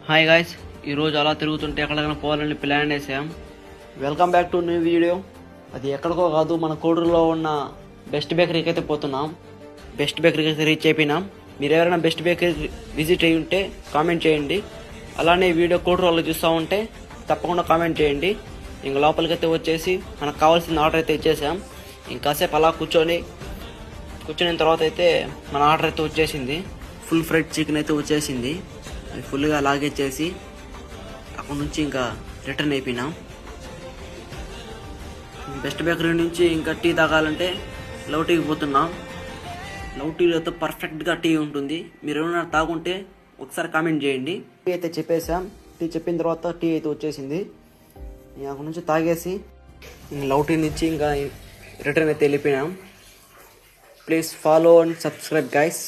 Hi guys, ఈరోజు అలా తిరుగుతుంటే ఎక్కడికైనా పోవాలని ప్లాన్ వేసాం. Welcome back to new video. అది ఎక్కడికో కాదు, మన కోడూరులో ఉన్న బెస్ట్ బేకరీకి అయితే పోతున్నాం. బెస్ట్ బేకరీకి అయితే రీచ్ అయిపోయినాం. మీరు ఎవరైనా బెస్ట్ బేకరీ విజిట్ అయ్యి ఉంటే కామెంట్ చేయండి. అలానే వీడియో కోడూరులో చూస్తూ ఉంటే తప్పకుండా కామెంట్ చేయండి. ఇంక లోపలికి అయితే వచ్చేసి మనకు కావాల్సిన ఆర్డర్ అయితే ఇచ్చేసాం. ఇంకాసేపు అలా కూర్చొని తర్వాత అయితే మన ఆర్డర్ అయితే వచ్చేసింది. ఫుల్ ఫ్రైడ్ చికెన్ అయితే వచ్చేసింది. అది ఫుల్గా లాగేసేసి అక్కడ నుంచి ఇంకా రిటర్న్ అయిపోయినాం. బెస్ట్ బేకరీ నుంచి ఇంకా టీ తాగాలంటే లవ్ టీకి పోతున్నాం. లవ్ టీలో అయితే పర్ఫెక్ట్గా టీ ఉంటుంది. మీరు ఏమైనా తాగుంటే ఒకసారి కామెంట్ చేయండి. టీ అయితే చెప్పేసాం. టీ చెప్పిన తర్వాత టీ అయితే వచ్చేసింది. అక్కడ నుంచి తాగేసి లవ్ టీ నుంచి ఇంకా రిటర్న్ అయితే వెళ్ళిపోయినాం. Please follow and subscribe guys.